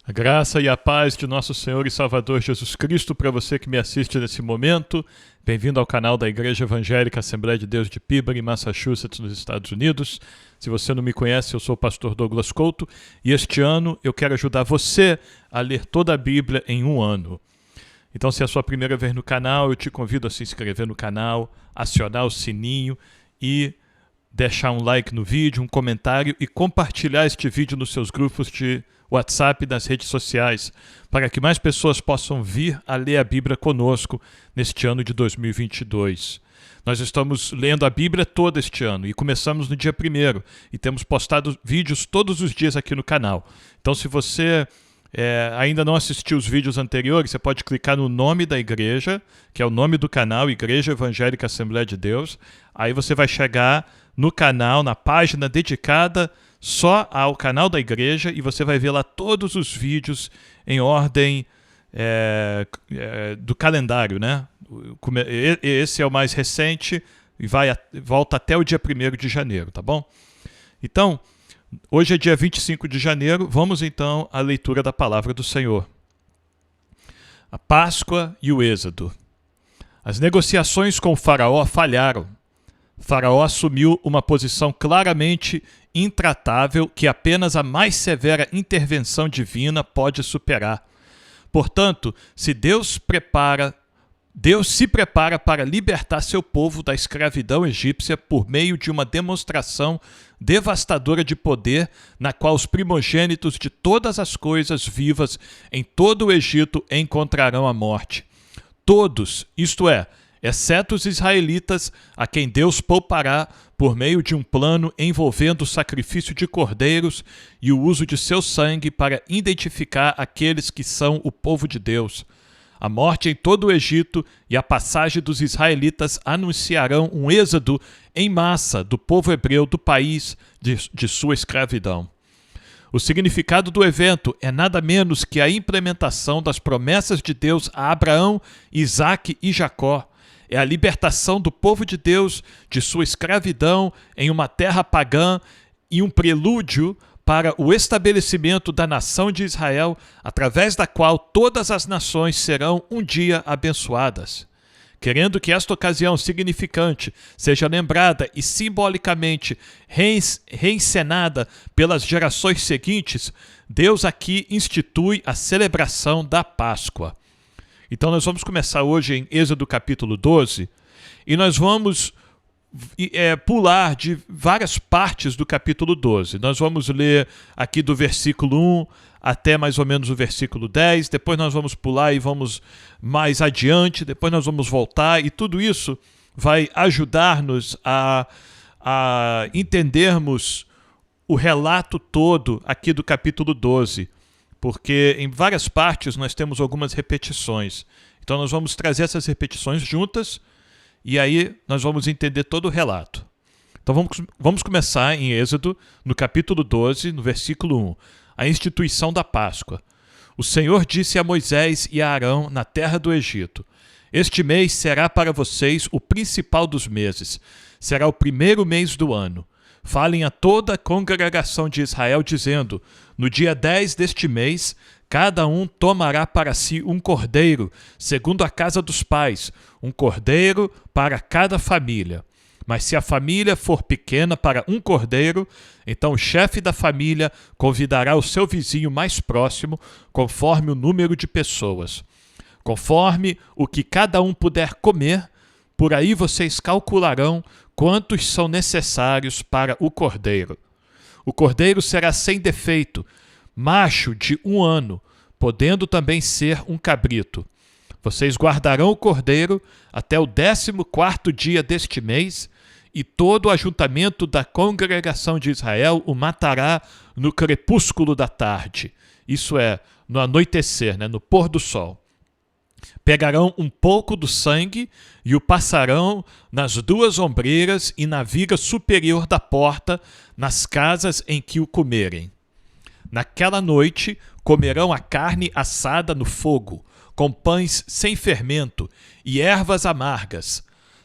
A graça e a paz de nosso Senhor e Salvador Jesus Cristo para você que me assiste nesse momento. Bem-vindo ao canal da Igreja Evangélica Assembleia de Deus de Peabody, Massachusetts, nos Estados Unidos. Se você não me conhece, eu sou o pastor Douglas Couto e este ano eu quero ajudar você a ler toda a Bíblia em um ano. Então, se é a sua primeira vez no canal, eu te convido a se inscrever no canal, acionar o sininho e deixar um like no vídeo, um comentário e compartilhar este vídeo nos seus grupos de WhatsApp e nas redes sociais, para que mais pessoas possam vir a ler a Bíblia conosco neste ano de 2022. Nós estamos lendo a Bíblia toda este ano e começamos no dia 1º e temos postado vídeos todos os dias aqui no canal. Então, se você ainda não assistiu os vídeos anteriores, você pode clicar no nome da igreja, que é o nome do canal, Igreja Evangélica Assembleia de Deus. Aí você vai chegar no canal, na página dedicada só ao canal da igreja, e você vai ver lá todos os vídeos em ordem do calendário, né? Esse é o mais recente e volta até o dia 1º de janeiro, tá bom? Então, hoje é dia 25 de janeiro, vamos então à leitura da palavra do Senhor. A Páscoa e o Êxodo. As negociações com o faraó falharam. Faraó assumiu uma posição claramente intratável que apenas a mais severa intervenção divina pode superar. Portanto, se Deus se prepara para libertar seu povo da escravidão egípcia por meio de uma demonstração devastadora de poder, na qual os primogênitos de todas as coisas vivas em todo o Egito encontrarão a morte. Todos, isto é, exceto os israelitas, a quem Deus poupará por meio de um plano envolvendo o sacrifício de cordeiros e o uso de seu sangue para identificar aqueles que são o povo de Deus. A morte em todo o Egito e a passagem dos israelitas anunciarão um êxodo em massa do povo hebreu do país de sua escravidão. O significado do evento é nada menos que a implementação das promessas de Deus a Abraão, Isaque e Jacó. É a libertação do povo de Deus de sua escravidão em uma terra pagã e um prelúdio para o estabelecimento da nação de Israel, através da qual todas as nações serão um dia abençoadas. Querendo que esta ocasião significante seja lembrada e simbolicamente reencenada pelas gerações seguintes, Deus aqui institui a celebração da Páscoa. Então nós vamos começar hoje em Êxodo capítulo 12 e nós vamos pular de várias partes do capítulo 12. Nós vamos ler aqui do versículo 1 até mais ou menos o versículo 10, depois nós vamos pular e vamos mais adiante, depois nós vamos voltar, e tudo isso vai ajudar-nos a entendermos o relato todo aqui do capítulo 12. Porque em várias partes nós temos algumas repetições. Então nós vamos trazer essas repetições juntas e aí nós vamos entender todo o relato. Então vamos começar em Êxodo, no capítulo 12, no versículo 1. A instituição da Páscoa. O Senhor disse a Moisés e a Arão na terra do Egito: Este mês será para vocês o principal dos meses. Será o primeiro mês do ano. Falem a toda a congregação de Israel, dizendo: No dia 10 deste mês, cada um tomará para si um cordeiro, segundo a casa dos pais, um cordeiro para cada família. Mas se a família for pequena para um cordeiro, então o chefe da família convidará o seu vizinho mais próximo, conforme o número de pessoas. Conforme o que cada um puder comer, por aí vocês calcularão quantos são necessários para o cordeiro. O cordeiro será sem defeito, macho de 1 ano, podendo também ser um cabrito. Vocês guardarão o cordeiro até o 14º dia deste mês, e todo o ajuntamento da congregação de Israel o matará no crepúsculo da tarde, isso é, no anoitecer, no pôr do sol. Pegarão um pouco do sangue e o passarão nas 2 ombreiras e na viga superior da porta, nas casas em que o comerem. Naquela noite comerão a carne assada no fogo, com pães sem fermento e ervas amargas.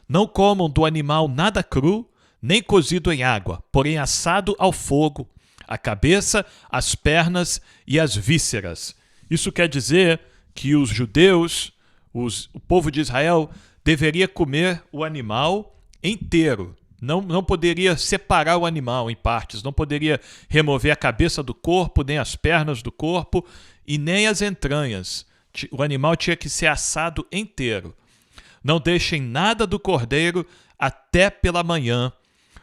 Não comam do animal nada cru, nem cozido em água, porém assado ao fogo, a cabeça, as pernas e as vísceras. Isso quer dizer que os judeus, o povo de Israel, deveria comer o animal inteiro. Não poderia separar o animal em partes, não poderia remover a cabeça do corpo, nem as pernas do corpo e nem as entranhas. O animal tinha que ser assado inteiro. Não deixem nada do cordeiro até pela manhã.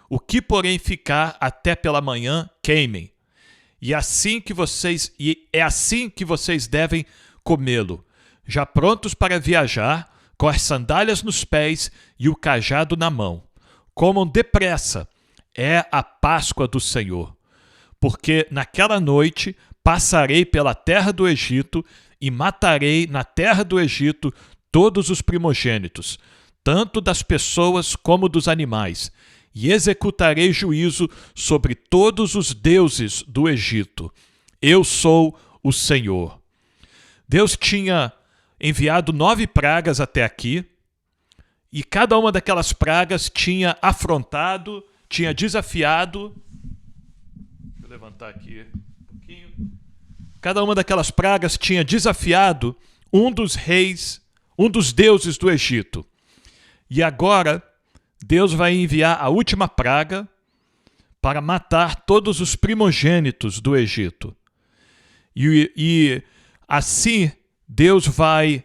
O que, porém, ficar até pela manhã, queimem. E é assim que vocês devem comê-lo, já prontos para viajar, com as sandálias nos pés e o cajado na mão. Comam depressa, é a Páscoa do Senhor. Porque naquela noite passarei pela terra do Egito e matarei na terra do Egito todos os primogênitos, tanto das pessoas como dos animais, e executarei juízo sobre todos os deuses do Egito. Eu sou o Senhor. Deus tinha enviado 9 pragas até aqui, e cada uma daquelas pragas tinha afrontado, tinha desafiado. Deixa eu levantar aqui um pouquinho. Cada uma daquelas pragas tinha desafiado um dos reis, um dos deuses do Egito. E agora Deus vai enviar a última praga para matar todos os primogênitos do Egito. E assim Deus vai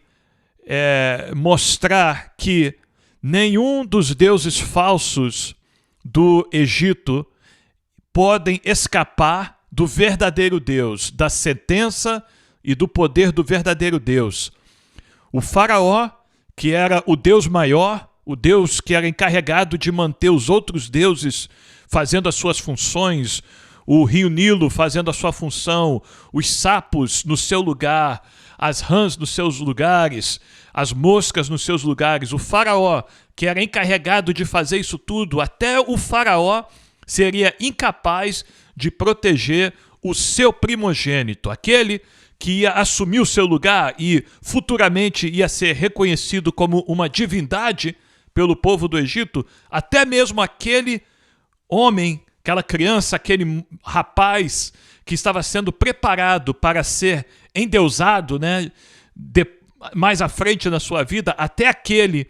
mostrar que nenhum dos deuses falsos do Egito podem escapar do verdadeiro Deus, da sentença e do poder do verdadeiro Deus. O faraó, que era o Deus maior, o Deus que era encarregado de manter os outros deuses fazendo as suas funções, o rio Nilo fazendo a sua função, os sapos no seu lugar, as rãs nos seus lugares, as moscas nos seus lugares, o faraó, que era encarregado de fazer isso tudo, até o faraó seria incapaz de proteger o seu primogênito, aquele que ia assumir o seu lugar e futuramente ia ser reconhecido como uma divindade pelo povo do Egito. Até mesmo aquele homem, aquela criança, aquele rapaz que estava sendo preparado para ser endeusado, né, mais à frente na sua vida, até aquele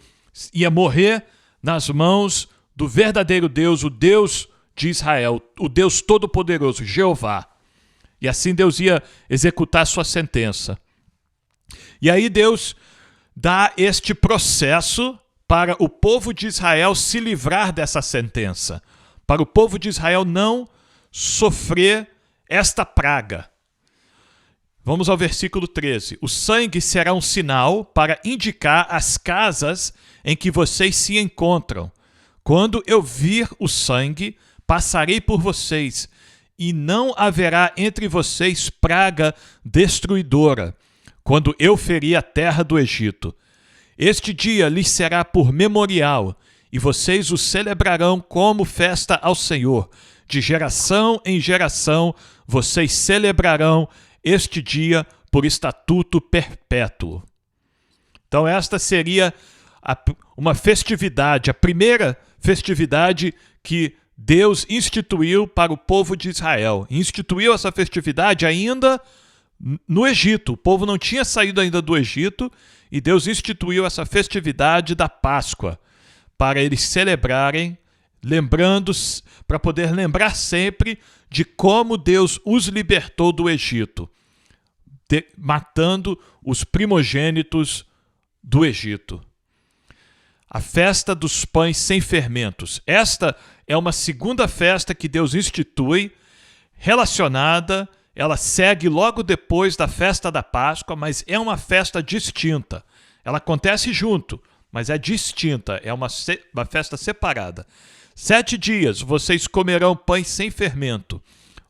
ia morrer nas mãos do verdadeiro Deus, o Deus de Israel, o Deus Todo-Poderoso, Jeová. E assim Deus ia executar sua sentença. E aí Deus dá este processo para o povo de Israel se livrar dessa sentença, para o povo de Israel não sofrer esta praga. Vamos ao versículo 13. O sangue será um sinal para indicar as casas em que vocês se encontram. Quando eu vir o sangue, passarei por vocês, e não haverá entre vocês praga destruidora, quando eu ferir a terra do Egito. Este dia lhes será por memorial, e vocês o celebrarão como festa ao Senhor. De geração em geração, vocês celebrarão este dia por estatuto perpétuo. Então esta seria uma festividade, a primeira festividade que Deus instituiu para o povo de Israel. Instituiu essa festividade ainda no Egito. O povo não tinha saído ainda do Egito e Deus instituiu essa festividade da Páscoa para eles celebrarem, lembrando, para poder lembrar sempre de como Deus os libertou do Egito, matando os primogênitos do Egito. A festa dos pães sem fermentos. Esta é uma segunda festa que Deus institui, relacionada, ela segue logo depois da festa da Páscoa, mas é uma festa distinta. Ela acontece junto, mas é distinta, é uma festa separada. 7 dias vocês comerão pães sem fermento.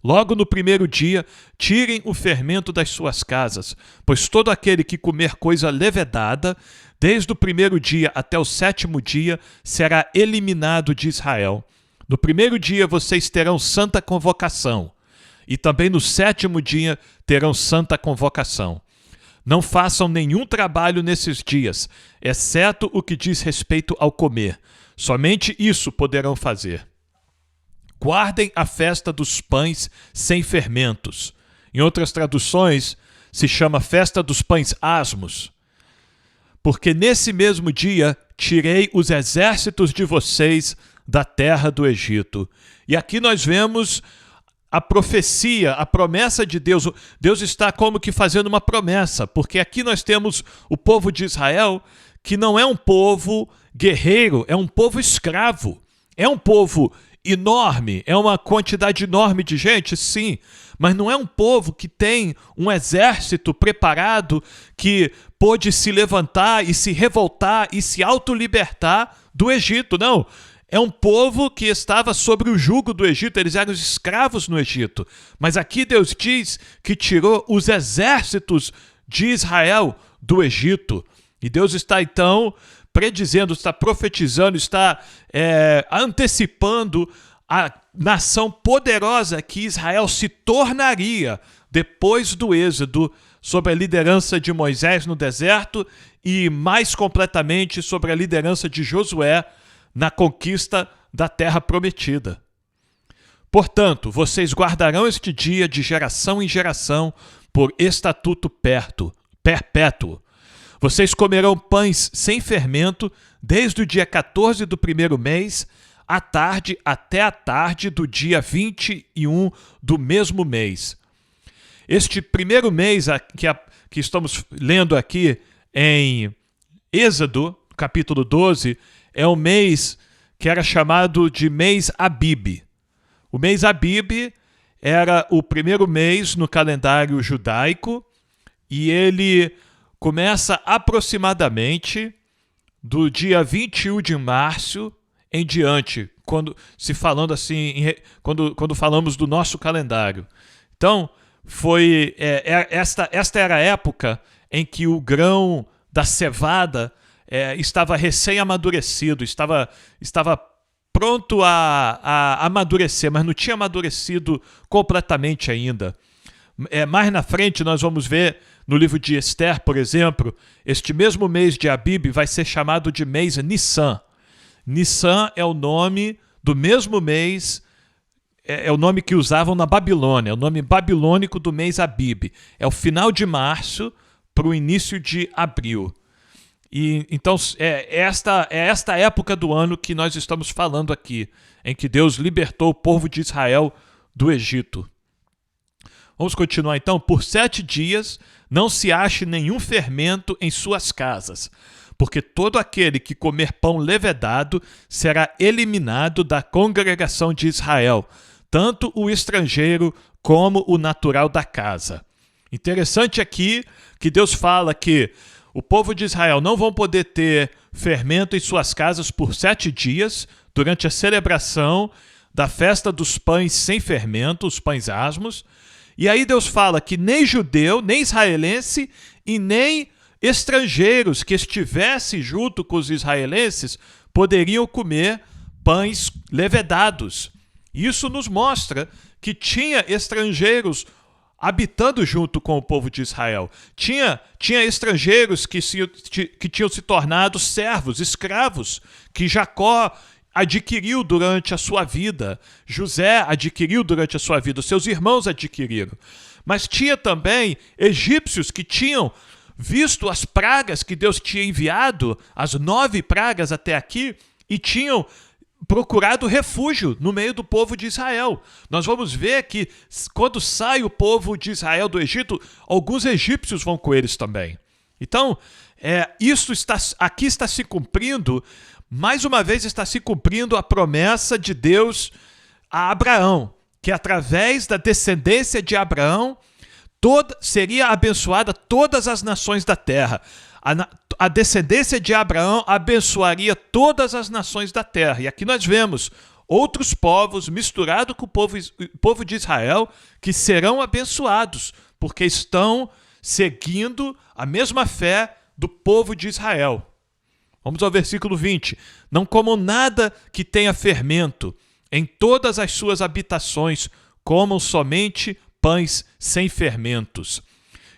Logo no primeiro dia, tirem o fermento das suas casas, pois todo aquele que comer coisa levedada, desde o primeiro dia até o 7º dia, será eliminado de Israel. No primeiro dia vocês terão santa convocação, e também no 7º dia terão santa convocação. Não façam nenhum trabalho nesses dias, exceto o que diz respeito ao comer. Somente isso poderão fazer. Guardem a festa dos pães sem fermentos. Em outras traduções, se chama festa dos pães asmos. Porque nesse mesmo dia tirei os exércitos de vocês da terra do Egito. E aqui nós vemos a profecia, a promessa de Deus. Deus está como que fazendo uma promessa, porque aqui nós temos o povo de Israel, que não é um povo guerreiro, é um povo escravo. É um povo enorme, é uma quantidade enorme de gente, sim, mas não é um povo que tem um exército preparado que pôde se levantar e se revoltar e se autolibertar do Egito, não. É um povo que estava sobre o jugo do Egito, eles eram escravos no Egito. Mas aqui Deus diz que tirou os exércitos de Israel do Egito. E Deus está então predizendo, está profetizando, está antecipando a nação poderosa que Israel se tornaria depois do êxodo, sob a liderança de Moisés no deserto e mais completamente sobre a liderança de Josué na conquista da terra prometida. Portanto, vocês guardarão este dia de geração em geração por estatuto perpétuo. Vocês comerão pães sem fermento desde o dia 14 do primeiro mês, à tarde até a tarde do dia 21 do mesmo mês. Este primeiro mês que estamos lendo aqui em Êxodo, capítulo 12, é um mês que era chamado de mês Abib. O mês Abib era o primeiro mês no calendário judaico e ele começa aproximadamente do dia 21 de março em diante, quando falamos do nosso calendário. Então, esta era a época em que o grão da cevada estava recém-amadurecido, estava pronto a amadurecer, mas não tinha amadurecido completamente ainda. Mais na frente nós vamos ver no livro de Esther, por exemplo, este mesmo mês de Abib vai ser chamado de mês Nissan. Nissan é o nome do mesmo mês, é o nome que usavam na Babilônia, é o nome babilônico do mês Abib. É o final de março para o início de abril. E então esta época do ano que nós estamos falando aqui, em que Deus libertou o povo de Israel do Egito. Vamos continuar então. Por 7 dias não se ache nenhum fermento em suas casas, porque todo aquele que comer pão levedado será eliminado da congregação de Israel, tanto o estrangeiro como o natural da casa. Interessante aqui que Deus fala que o povo de Israel não vão poder ter fermento em suas casas por 7 dias, durante a celebração da festa dos pães sem fermento, os pães asmos. E aí Deus fala que nem judeu, nem israelense e nem estrangeiros que estivessem junto com os israelenses poderiam comer pães levedados. Isso nos mostra que tinha estrangeiros habitando junto com o povo de Israel. Tinha estrangeiros que tinham se tornado servos, escravos, que Jacó adquiriu durante a sua vida, José adquiriu durante a sua vida, os seus irmãos adquiriram. Mas tinha também egípcios que tinham visto as pragas que Deus tinha enviado, as 9 pragas até aqui, e tinham procurado refúgio no meio do povo de Israel. Nós vamos ver que quando sai o povo de Israel do Egito, alguns egípcios vão com eles também. Então, aqui está se cumprindo, mais uma vez está se cumprindo a promessa de Deus a Abraão, que através da descendência de Abraão seria abençoada todas as nações da terra. A descendência de Abraão abençoaria todas as nações da terra. E aqui nós vemos outros povos misturados com o povo de Israel que serão abençoados, porque estão seguindo a mesma fé do povo de Israel. Vamos ao versículo 20. Não comam nada que tenha fermento. Em todas as suas habitações comam somente pães sem fermentos.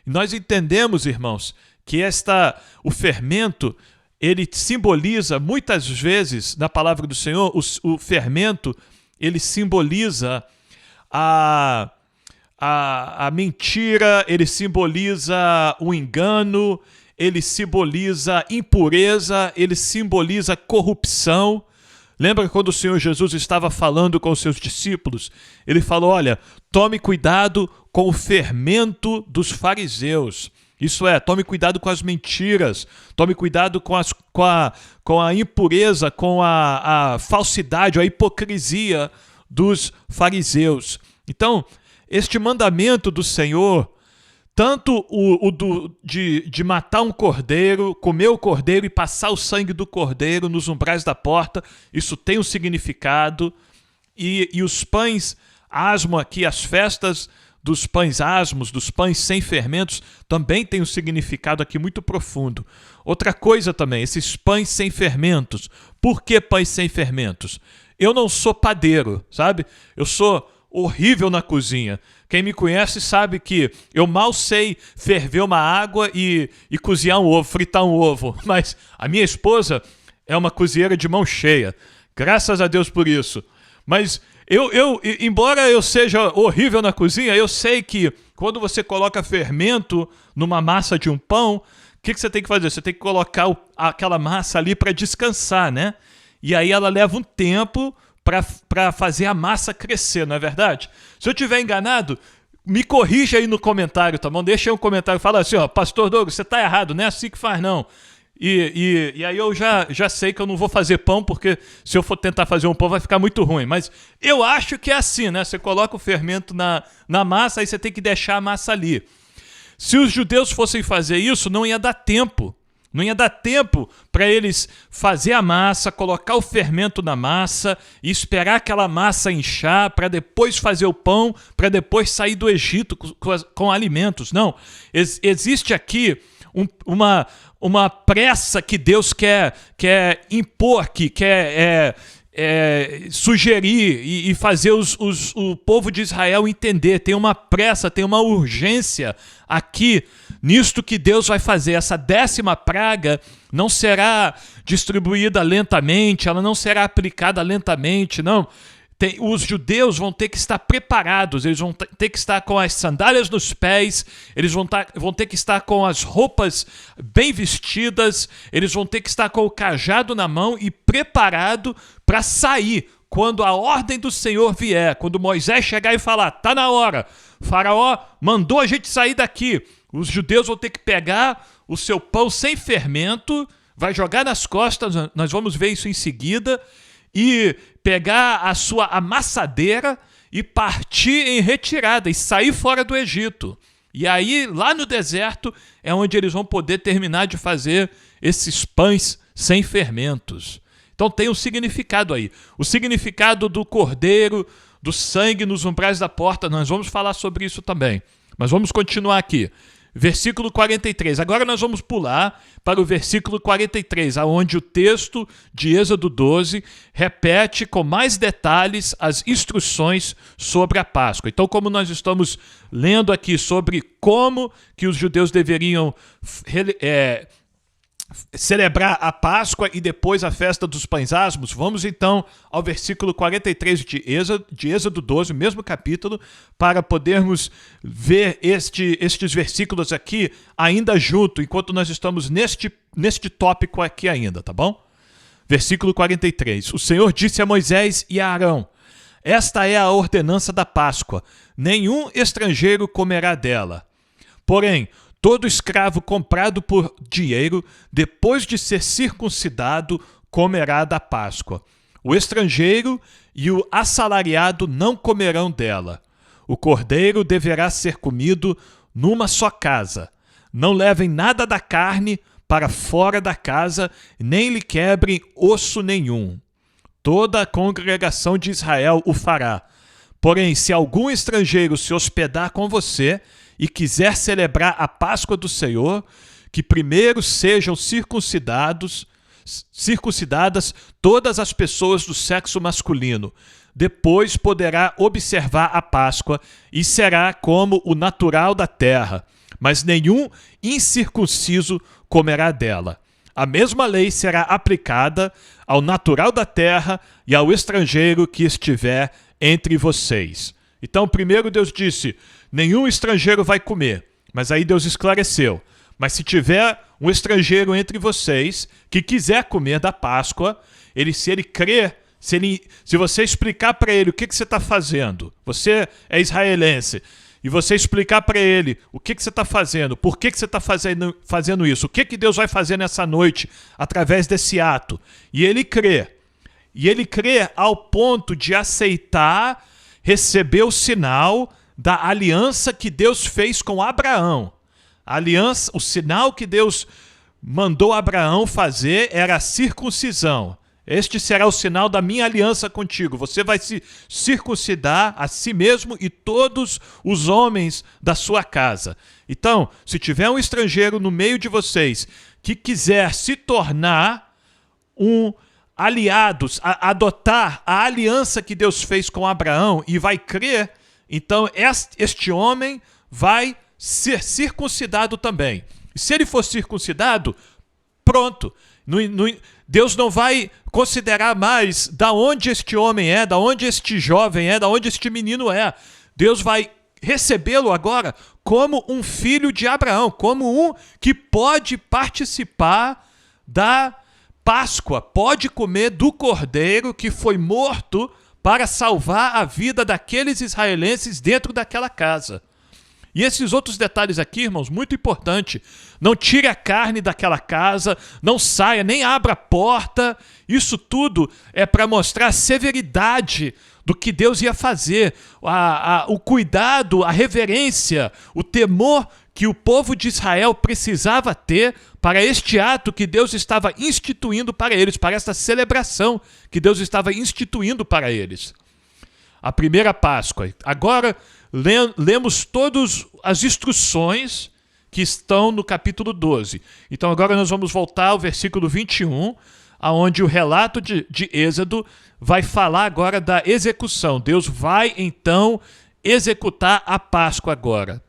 E nós entendemos, irmãos, que o fermento, ele simboliza muitas vezes, na palavra do Senhor, o fermento, ele simboliza a mentira, ele simboliza o engano, ele simboliza impureza, ele simboliza corrupção. Lembra quando o Senhor Jesus estava falando com os seus discípulos? Ele falou, olha, tome cuidado com o fermento dos fariseus. Isso é, tome cuidado com as mentiras, tome cuidado com a impureza, com a falsidade, a hipocrisia dos fariseus. Então, este mandamento do Senhor, tanto de matar um cordeiro, comer o cordeiro e passar o sangue do cordeiro nos umbrais da porta, isso tem um significado. E os pães asmo aqui, as festas dos pães asmos, dos pães sem fermentos, também tem um significado aqui muito profundo. Outra coisa também, esses pães sem fermentos. Por que pães sem fermentos? Eu não sou padeiro, sabe? Eu sou horrível na cozinha. Quem me conhece sabe que eu mal sei ferver uma água e cozinhar um ovo, fritar um ovo. Mas a minha esposa é uma cozinheira de mão cheia. Graças a Deus por isso. Mas embora eu seja horrível na cozinha, eu sei que quando você coloca fermento numa massa de um pão, o que você tem que fazer? Você tem que colocar aquela massa ali para descansar, né? E aí ela leva um tempo para fazer a massa crescer, não é verdade? Se eu estiver enganado, me corrija aí no comentário, tá bom? Deixa aí um comentário, fala assim, ó, Pastor Douglas, você tá errado, não é assim que faz não. E aí eu já sei que eu não vou fazer pão, porque se eu for tentar fazer um pão vai ficar muito ruim. Mas eu acho que é assim, né? Você coloca o fermento na massa, aí você tem que deixar a massa ali. Se os judeus fossem fazer isso, não ia dar tempo. Não ia dar tempo para eles fazer a massa, colocar o fermento na massa e esperar aquela massa inchar para depois fazer o pão, para depois sair do Egito com alimentos. Não, existe aqui uma pressa que Deus quer impor, que quer sugerir e fazer o povo de Israel entender. Tem uma pressa, tem uma urgência aqui nisto que Deus vai fazer. Essa 10ª praga não será distribuída lentamente, ela não será aplicada lentamente, não. Os judeus vão ter que estar preparados, eles vão ter que estar com as sandálias nos pés, eles vão ter que estar com as roupas bem vestidas, eles vão ter que estar com o cajado na mão e preparado para sair quando a ordem do Senhor vier, quando Moisés chegar e falar, tá na hora, Faraó mandou a gente sair daqui. Os judeus vão ter que pegar o seu pão sem fermento, vai jogar nas costas, nós vamos ver isso em seguida, e pegar a sua amassadeira e partir em retirada e sair fora do Egito. E aí, lá no deserto, é onde eles vão poder terminar de fazer esses pães sem fermentos. Então tem um significado aí. O significado do cordeiro, do sangue nos umbrais da porta, nós vamos falar sobre isso também. Mas vamos continuar aqui. Versículo 43. Agora nós vamos pular para o versículo 43, onde o texto de Êxodo 12 repete com mais detalhes as instruções sobre a Páscoa. Então, como nós estamos lendo aqui sobre como que os judeus deveriam celebrar a Páscoa e depois a festa dos pães asmos, vamos então ao versículo 43 de Êxodo 12, mesmo capítulo, para podermos ver estes versículos aqui ainda junto, enquanto nós estamos neste tópico aqui ainda, tá bom? Versículo 43. O Senhor disse a Moisés e a Arão, esta é a ordenança da Páscoa, nenhum estrangeiro comerá dela. Porém, todo escravo comprado por dinheiro, depois de ser circuncidado, comerá da Páscoa. O estrangeiro e o assalariado não comerão dela. O cordeiro deverá ser comido numa só casa. Não levem nada da carne para fora da casa, nem lhe quebrem osso nenhum. Toda a congregação de Israel o fará. Porém, se algum estrangeiro se hospedar com você e quiser celebrar a Páscoa do Senhor, que primeiro sejam circuncidadas todas as pessoas do sexo masculino. Depois poderá observar a Páscoa e será como o natural da terra, mas nenhum incircunciso comerá dela. a mesma lei será aplicada ao natural da terra e ao estrangeiro que estiver entre vocês. Então, primeiro Deus disse, nenhum estrangeiro vai comer. Mas aí Deus esclareceu. Mas se tiver um estrangeiro entre vocês que quiser comer da Páscoa, se ele crer, se você explicar para ele o que você está fazendo, você é israelense, e você explicar para ele o que você está fazendo, por que você está fazendo isso, o que Deus vai fazer nessa noite através desse ato, e ele crê ao ponto de aceitar, receber o sinal da aliança que Deus fez com Abraão. A aliança, o sinal que Deus mandou Abraão fazer era a circuncisão. Este será o sinal da minha aliança contigo. Você vai se circuncidar a si mesmo e todos os homens da sua casa. Então, se tiver um estrangeiro no meio de vocês que quiser se tornar um aliado, adotar a aliança que Deus fez com Abraão e vai crer, então este homem vai ser circuncidado também. E se ele for circuncidado, pronto. Deus não vai considerar mais da onde este homem é, da onde este jovem é, da onde este menino é. Deus vai recebê-lo agora como um filho de Abraão, como um que pode participar da Páscoa, pode comer do cordeiro que foi morto para salvar a vida daqueles israelenses dentro daquela casa. E esses outros detalhes aqui, irmãos, muito importante. Não tire a carne daquela casa, não saia, nem abra a porta. Isso tudo é para mostrar a severidade do que Deus ia fazer, o cuidado, a reverência, o temor que o povo de Israel precisava ter para este ato que Deus estava instituindo para eles, para esta celebração que Deus estava instituindo para eles. A primeira Páscoa. Agora, lemos todas as instruções que estão no capítulo 12. Então agora nós vamos voltar ao versículo 21, onde o relato de Êxodo vai falar agora da execução. Deus vai então executar a Páscoa agora.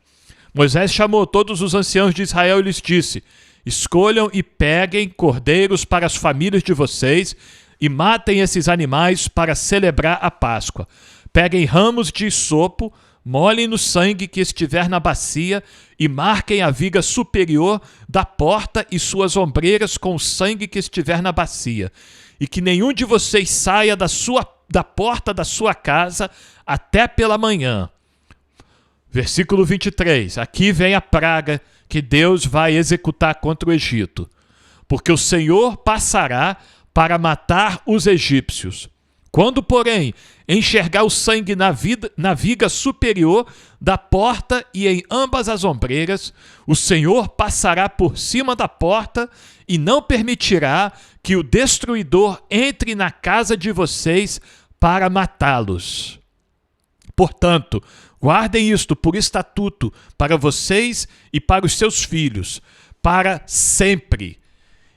Moisés chamou todos os anciãos de Israel e lhes disse, escolham e peguem cordeiros para as famílias de vocês e matem esses animais para celebrar a Páscoa. Peguem ramos de isopo, molhem no sangue que estiver na bacia e marquem a viga superior da porta e suas ombreiras com o sangue que estiver na bacia. E que nenhum de vocês saia da porta da sua casa até pela manhã. Versículo 23. Aqui vem a praga que Deus vai executar contra o Egito. Porque o Senhor passará para matar os egípcios. Quando, porém, enxergar o sangue na viga superior da porta e em ambas as ombreiras, o Senhor passará por cima da porta e não permitirá que o destruidor entre na casa de vocês para matá-los. Portanto, guardem isto por estatuto para vocês e para os seus filhos, para sempre.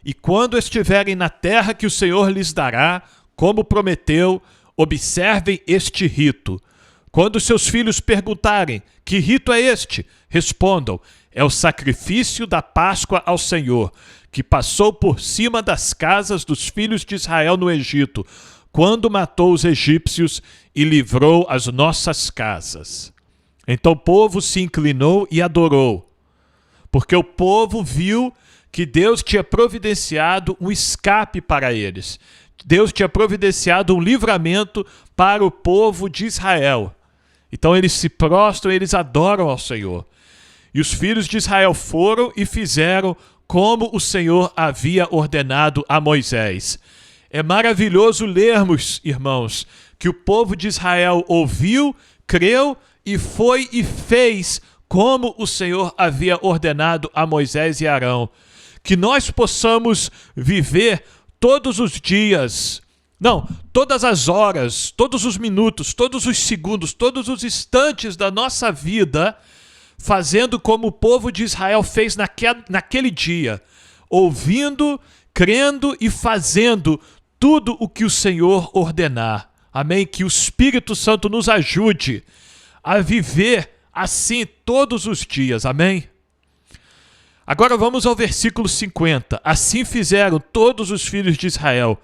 E quando estiverem na terra que o Senhor lhes dará, como prometeu, observem este rito. Quando seus filhos perguntarem, que rito é este? Respondam, é o sacrifício da Páscoa ao Senhor, que passou por cima das casas dos filhos de Israel no Egito, quando matou os egípcios e livrou as nossas casas. Então o povo se inclinou e adorou, porque o povo viu que Deus tinha providenciado um escape para eles. Deus tinha providenciado um livramento para o povo de Israel. Então eles se prostram, eles adoram ao Senhor. E os filhos de Israel foram e fizeram como o Senhor havia ordenado a Moisés. É maravilhoso lermos, irmãos, que o povo de Israel ouviu, creu e foi e fez como o Senhor havia ordenado a Moisés e Arão. Que nós possamos viver todos os dias, não, todas as horas, todos os minutos, todos os segundos, todos os instantes da nossa vida, fazendo como o povo de Israel fez naquele dia, ouvindo, crendo e fazendo tudo o que o Senhor ordenar. Amém? Que o Espírito Santo nos ajude a viver assim todos os dias. Amém? Agora vamos ao versículo 50. Assim fizeram todos os filhos de Israel.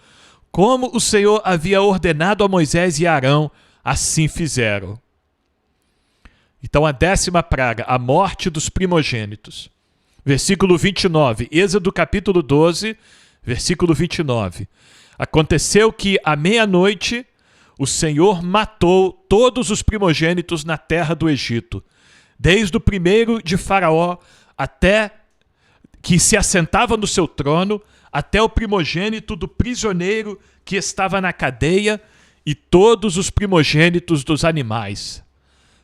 Como o Senhor havia ordenado a Moisés e Arão, assim fizeram. Então a 10ª praga, a morte dos primogênitos. Versículo 29, Êxodo capítulo 12, versículo 29. Aconteceu que à meia-noite o Senhor matou todos os primogênitos na terra do Egito, desde o primeiro de Faraó até que se assentava no seu trono, até o primogênito do prisioneiro que estava na cadeia e todos os primogênitos dos animais.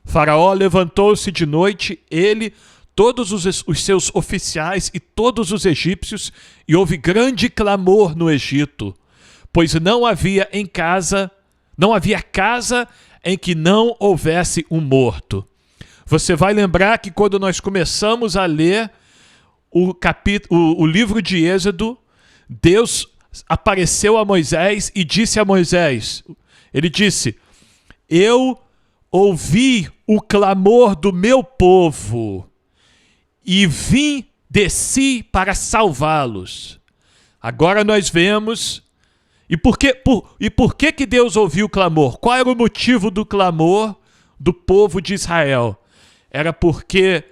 Faraó levantou-se de noite, ele, todos os seus oficiais e todos os egípcios, e houve grande clamor no Egito, pois não havia casa em que não houvesse um morto. Você vai lembrar que quando nós começamos a ler o livro de Êxodo, Deus apareceu a Moisés e disse a Moisés, ele disse, eu ouvi o clamor do meu povo e desci para salvá-los. Agora nós vemos, e por que Deus ouviu o clamor? Qual era o motivo do clamor do povo de Israel? Era porque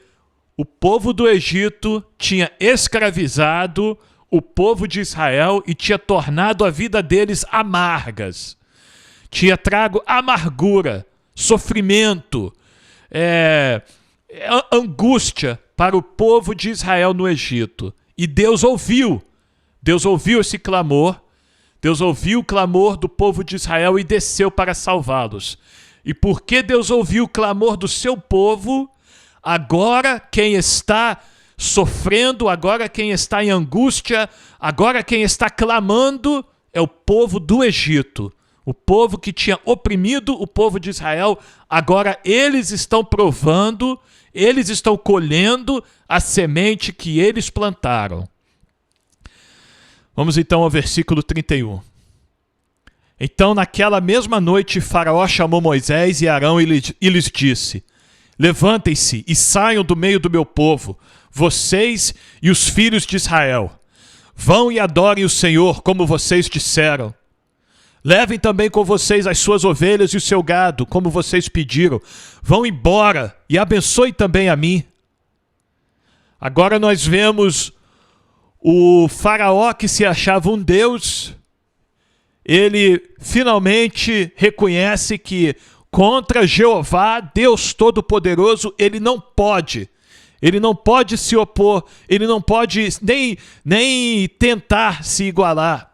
o povo do Egito tinha escravizado o povo de Israel e tinha tornado a vida deles amargas. Tinha trago amargura, sofrimento, angústia para o povo de Israel no Egito. E Deus ouviu esse clamor, Deus ouviu o clamor do povo de Israel e desceu para salvá-los. E porque Deus ouviu o clamor do seu povo, agora quem está sofrendo, agora quem está em angústia, agora quem está clamando é o povo do Egito. O povo que tinha oprimido o povo de Israel, agora eles estão provando, eles estão colhendo a semente que eles plantaram. Vamos então ao versículo 31. Então naquela mesma noite Faraó chamou Moisés e Arão e lhes disse, levantem-se e saiam do meio do meu povo, vocês e os filhos de Israel. Vão e adorem o Senhor, como vocês disseram. Levem também com vocês as suas ovelhas e o seu gado, como vocês pediram. Vão embora e abençoem também a mim. Agora nós vemos o Faraó, que se achava um Deus, ele finalmente reconhece que contra Jeová, Deus Todo-Poderoso, ele não pode se opor, ele não pode nem tentar se igualar.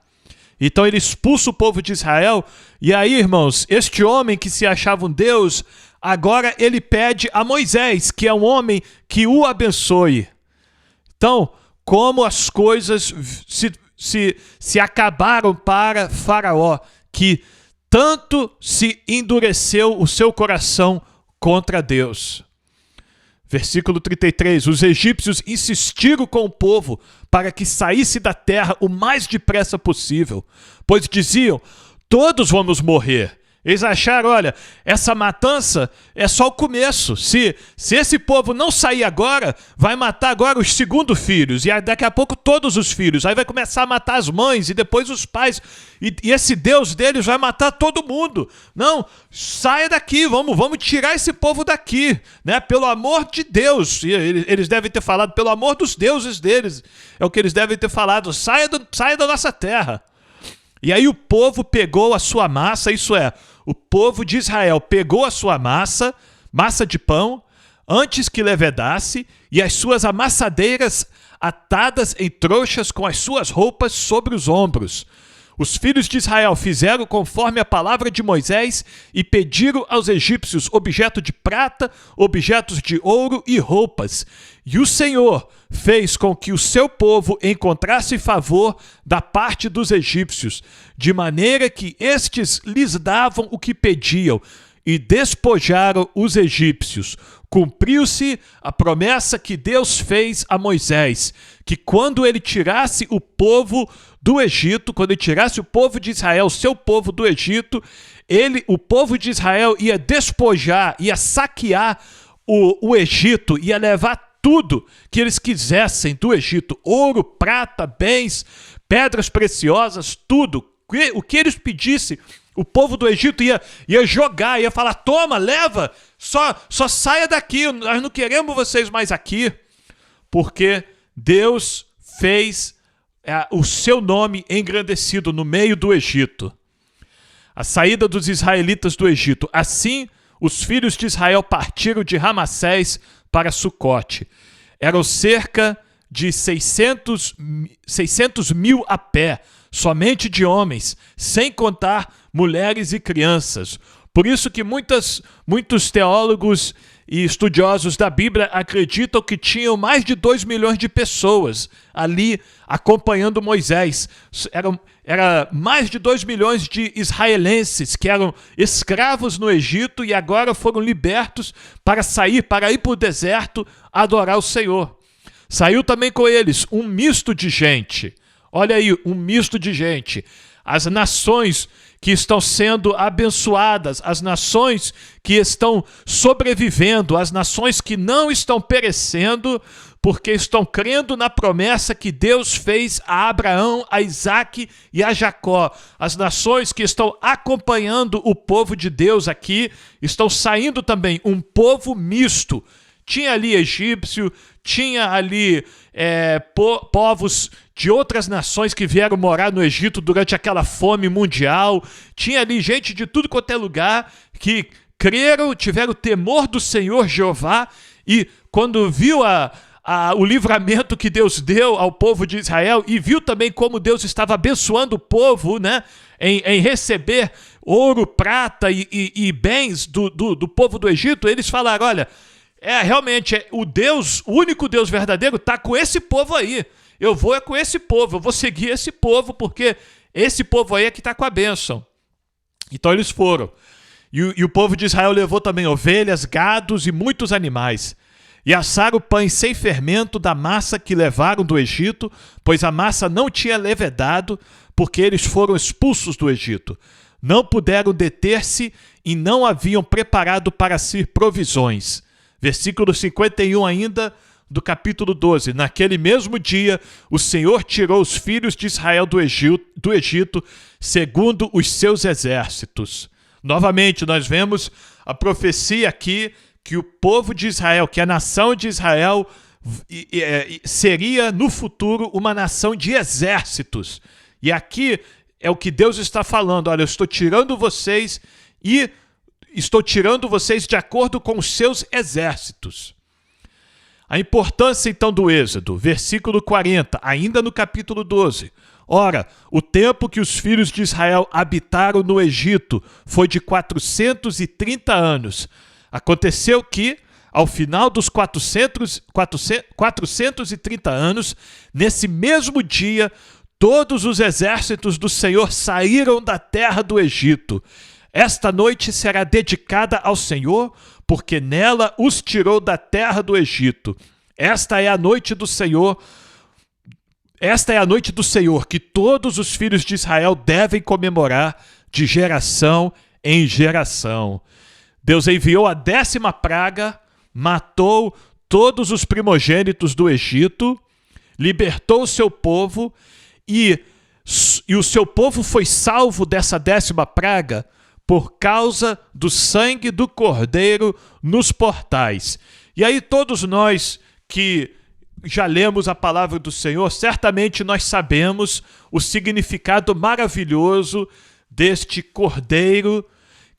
Então ele expulsa o povo de Israel, e aí, irmãos, este homem que se achava um Deus, agora ele pede a Moisés, que é um homem, que o abençoe. Então, como as coisas se acabaram para Faraó, que tanto se endureceu o seu coração contra Deus. Versículo 33, os egípcios insistiram com o povo para que saísse da terra o mais depressa possível, pois diziam, todos vamos morrer. Eles acharam, olha, essa matança é só o começo. Se esse povo não sair agora, vai matar agora os segundos filhos, e daqui a pouco todos os filhos. Aí vai começar a matar as mães e depois os pais. E esse Deus deles vai matar todo mundo. Não, saia daqui, vamos tirar esse povo daqui, né? Pelo amor de Deus. E eles devem ter falado, pelo amor dos deuses deles. É o que eles devem ter falado, saia da nossa terra. E aí o povo pegou a sua massa, isso é, o povo de Israel pegou a sua massa de pão, antes que levedasse, e as suas amassadeiras atadas em trouxas com as suas roupas sobre os ombros. Os filhos de Israel fizeram conforme a palavra de Moisés e pediram aos egípcios objeto de prata, objetos de ouro e roupas. E o Senhor fez com que o seu povo encontrasse favor da parte dos egípcios, de maneira que estes lhes davam o que pediam, e despojaram os egípcios. Cumpriu-se a promessa que Deus fez a Moisés, que quando ele tirasse o povo do Egito, quando ele tirasse o povo de Israel, seu povo do Egito, o povo de Israel ia despojar, ia saquear o Egito, ia levar tudo que eles quisessem do Egito: ouro, prata, bens, pedras preciosas, tudo. O que eles pedissem, o povo do Egito ia jogar, ia falar: toma, leva, só saia daqui, nós não queremos vocês mais aqui. Porque Deus fez o seu nome engrandecido no meio do Egito. A saída dos israelitas do Egito. Assim, os filhos de Israel partiram de Ramassés para Sucote. Eram cerca de 600 mil a pé, somente de homens, sem contar mulheres e crianças. Por isso que muitos teólogos e estudiosos da Bíblia acreditam que tinham mais de 2 milhões de pessoas ali acompanhando Moisés. Era mais de 2 milhões de israelenses que eram escravos no Egito e agora foram libertos para ir para o deserto adorar o Senhor. Saiu também com eles um misto de gente. Olha aí, um misto de gente. As nações que estão sendo abençoadas, as nações que estão sobrevivendo, as nações que não estão perecendo, porque estão crendo na promessa que Deus fez a Abraão, a Isaque e a Jacó. As nações que estão acompanhando o povo de Deus aqui, estão saindo também um povo misto. Tinha ali egípcio, tinha ali povos de outras nações que vieram morar no Egito durante aquela fome mundial. Tinha ali gente de tudo quanto é lugar que creram, tiveram temor do Senhor Jeová e quando viu o livramento que Deus deu ao povo de Israel e viu também como Deus estava abençoando o povo, né, em receber ouro, prata e bens do povo do Egito, eles falaram: olha, realmente o único Deus verdadeiro está com esse povo aí. Eu vou com esse povo, eu vou seguir esse povo, porque esse povo aí é que está com a bênção. Então eles foram. E o povo de Israel levou também ovelhas, gados e muitos animais. E assaram pães sem fermento da massa que levaram do Egito, pois a massa não tinha levedado, porque eles foram expulsos do Egito. Não puderam deter-se e não haviam preparado para si provisões. Versículo 51 ainda do capítulo 12. Naquele mesmo dia, o Senhor tirou os filhos de Israel do Egito, segundo os seus exércitos. Novamente, nós vemos a profecia aqui que o povo de Israel, que a nação de Israel seria no futuro uma nação de exércitos. E aqui é o que Deus está falando: olha, eu estou tirando vocês e estou tirando vocês de acordo com os seus exércitos. A importância então do Êxodo, versículo 40, ainda no capítulo 12. Ora, o tempo que os filhos de Israel habitaram no Egito foi de 430 anos. Aconteceu que, ao final dos 430 anos, nesse mesmo dia, todos os exércitos do Senhor saíram da terra do Egito. Esta noite será dedicada ao Senhor, porque nela os tirou da terra do Egito. Esta é a noite do Senhor. Esta é a noite do Senhor, que todos os filhos de Israel devem comemorar de geração em geração. Deus enviou a 10ª praga, matou todos os primogênitos do Egito, libertou o seu povo e o seu povo foi salvo dessa 10ª praga por causa do sangue do Cordeiro nos portais. E aí todos nós que já lemos a palavra do Senhor, certamente nós sabemos o significado maravilhoso deste Cordeiro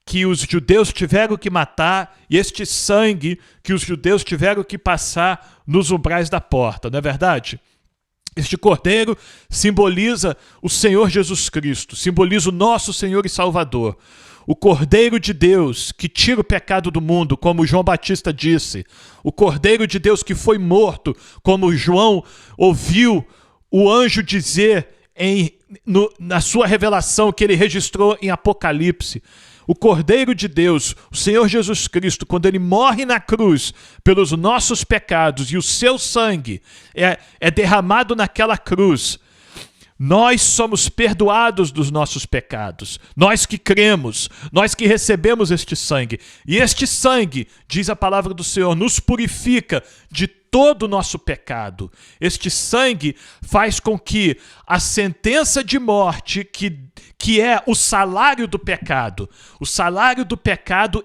que os judeus tiveram que matar e este sangue que os judeus tiveram que passar nos umbrais da porta, não é verdade? Este Cordeiro simboliza o Senhor Jesus Cristo, simboliza o nosso Senhor e Salvador. O Cordeiro de Deus que tira o pecado do mundo, como João Batista disse. O Cordeiro de Deus que foi morto, como João ouviu o anjo dizer na sua revelação que ele registrou em Apocalipse. O Cordeiro de Deus, o Senhor Jesus Cristo, quando ele morre na cruz pelos nossos pecados e o seu sangue é derramado naquela cruz, nós somos perdoados dos nossos pecados. Nós que cremos, nós que recebemos este sangue. E este sangue, diz a palavra do Senhor, nos purifica de todo o nosso pecado. Este sangue faz com que a sentença de morte, que é o salário do pecado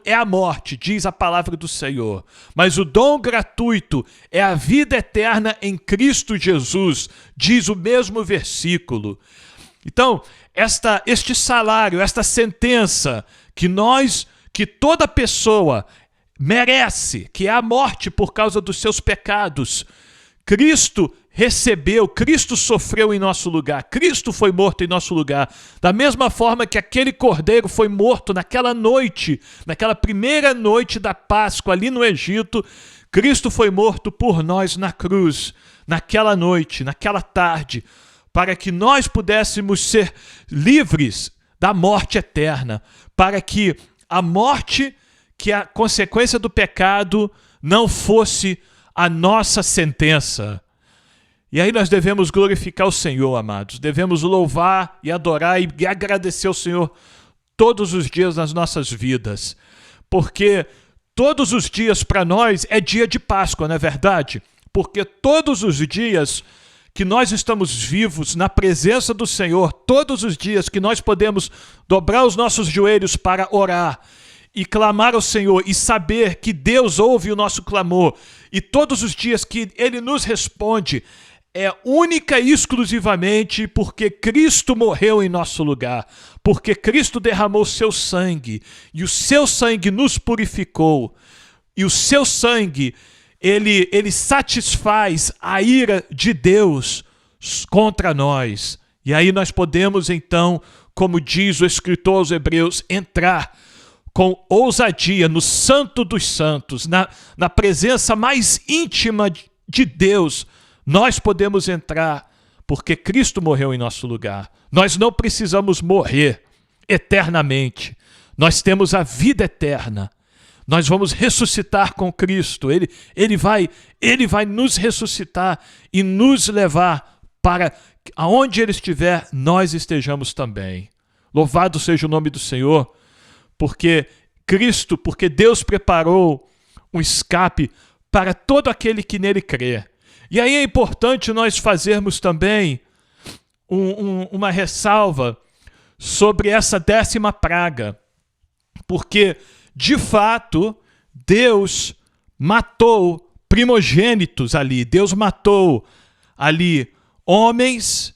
é a morte, diz a palavra do Senhor. Mas o dom gratuito é a vida eterna em Cristo Jesus, diz o mesmo versículo. Então, este salário, esta sentença que toda pessoa merece, que é a morte por causa dos seus pecados, Cristo recebeu, Cristo sofreu em nosso lugar, Cristo foi morto em nosso lugar, da mesma forma que aquele cordeiro foi morto naquela noite, naquela primeira noite da Páscoa ali no Egito, Cristo foi morto por nós na cruz, naquela noite, naquela tarde, para que nós pudéssemos ser livres da morte eterna, para que a morte, que é a consequência do pecado, não fosse a nossa sentença. E aí nós devemos glorificar o Senhor, amados. Devemos louvar e adorar e agradecer ao Senhor todos os dias nas nossas vidas. Porque todos os dias para nós é dia de Páscoa, não é verdade? Porque todos os dias que nós estamos vivos na presença do Senhor, todos os dias que nós podemos dobrar os nossos joelhos para orar e clamar ao Senhor e saber que Deus ouve o nosso clamor, e todos os dias que Ele nos responde, é única e exclusivamente porque Cristo morreu em nosso lugar, porque Cristo derramou seu sangue, e o seu sangue nos purificou, e o seu sangue, ele satisfaz a ira de Deus contra nós. E aí nós podemos então, como diz o escritor aos Hebreus, entrar com ousadia no Santo dos Santos, na presença mais íntima de Deus. Nós podemos entrar porque Cristo morreu em nosso lugar. Nós não precisamos morrer eternamente. Nós temos a vida eterna. Nós vamos ressuscitar com Cristo. Ele vai nos ressuscitar e nos levar para aonde Ele estiver, nós estejamos também. Louvado seja o nome do Senhor, porque Deus preparou um escape para todo aquele que nele crê. E aí é importante nós fazermos também uma ressalva sobre essa 10ª praga, porque, de fato, Deus matou primogênitos ali, Deus matou ali homens,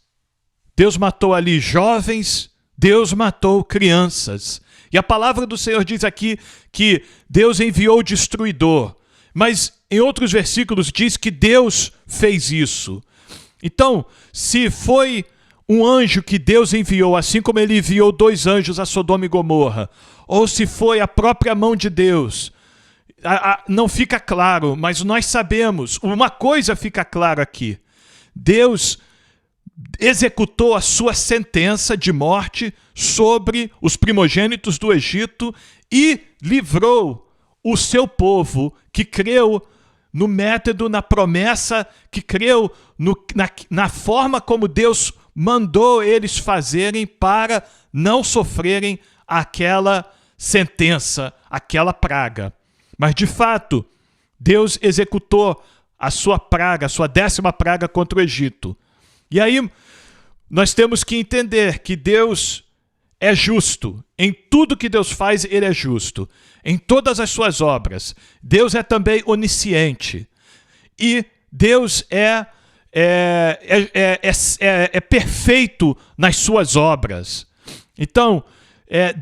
Deus matou ali jovens, Deus matou crianças. E a palavra do Senhor diz aqui que Deus enviou o destruidor, mas em outros versículos diz que Deus fez isso. Então, se foi um anjo que Deus enviou, assim como Ele enviou 2 anjos a Sodoma e Gomorra, ou se foi a própria mão de Deus, não fica claro, mas nós sabemos, uma coisa fica clara aqui: Deus executou a sua sentença de morte sobre os primogênitos do Egito e livrou o seu povo que creu no método, na promessa, que creu na forma como Deus mandou eles fazerem para não sofrerem aquela sentença, aquela praga. Mas, de fato, Deus executou a sua praga, a sua 10ª praga contra o Egito. E aí nós temos que entender que Deus é justo. Em tudo que Deus faz, Ele é justo. Em todas as suas obras. Deus é também onisciente. E Deus é perfeito nas suas obras. Então,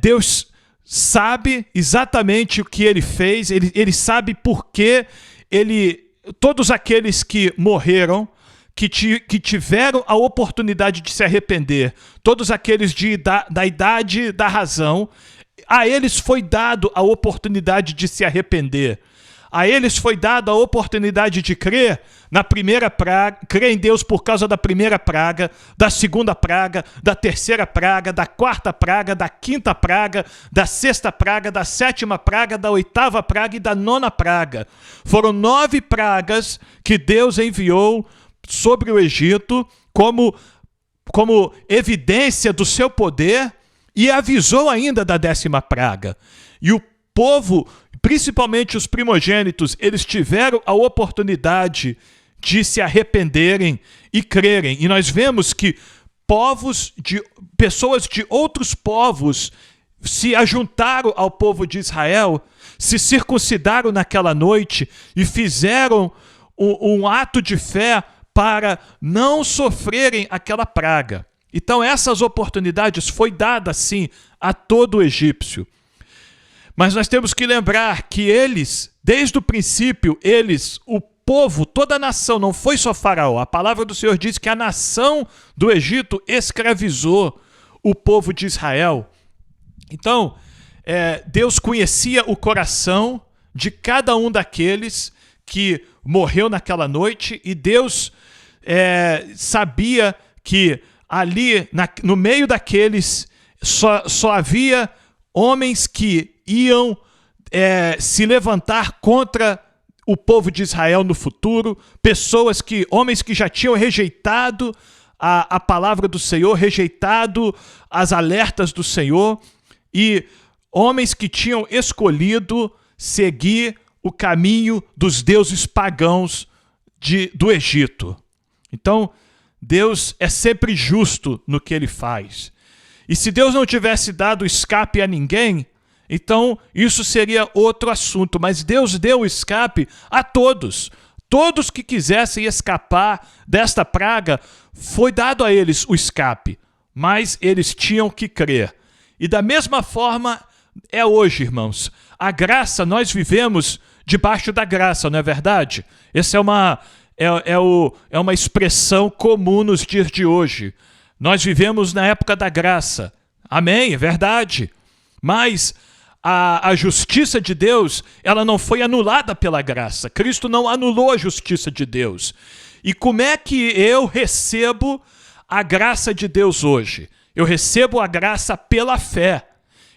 Deus sabe exatamente o que Ele fez, Ele sabe por que todos aqueles que morreram, que tiveram a oportunidade de se arrepender, todos aqueles da idade da razão, a eles foi dado a oportunidade de se arrepender. A eles foi dada a oportunidade de crer na primeira praga, crer em Deus por causa da primeira praga, da 2ª praga, da 3ª praga, da 4ª praga, da 5ª praga, da 6ª praga, da 7ª praga, da 8ª praga e da 9ª praga. Foram 9 pragas que Deus enviou sobre o Egito como evidência do seu poder, e avisou ainda da 10ª praga. E o povo principalmente os primogênitos, eles tiveram a oportunidade de se arrependerem e crerem. E nós vemos que pessoas de outros povos se ajuntaram ao povo de Israel, se circuncidaram naquela noite e fizeram um ato de fé para não sofrerem aquela praga. Então essas oportunidades foi dada sim a todo egípcio. Mas nós temos que lembrar que eles, desde o princípio, o povo, toda a nação, não foi só Faraó. A palavra do Senhor diz que a nação do Egito escravizou o povo de Israel. Então, Deus conhecia o coração de cada um daqueles que morreu naquela noite, e Deus sabia que ali, no meio daqueles, só havia homens que iam se levantar contra o povo de Israel no futuro, homens que já tinham rejeitado a palavra do Senhor, rejeitado as alertas do Senhor, e homens que tinham escolhido seguir o caminho dos deuses pagãos do Egito. Então, Deus é sempre justo no que ele faz. E se Deus não tivesse dado escape a ninguém, então isso seria outro assunto. Mas Deus deu escape a todos. Todos que quisessem escapar desta praga, foi dado a eles o escape. Mas eles tinham que crer. E da mesma forma é hoje, irmãos. A graça, nós vivemos debaixo da graça, não é verdade? Essa é uma expressão comum nos dias de hoje. Nós vivemos na época da graça. Amém, é verdade. Mas a justiça de Deus, ela não foi anulada pela graça. Cristo não anulou a justiça de Deus. E como é que eu recebo a graça de Deus hoje? Eu recebo a graça pela fé.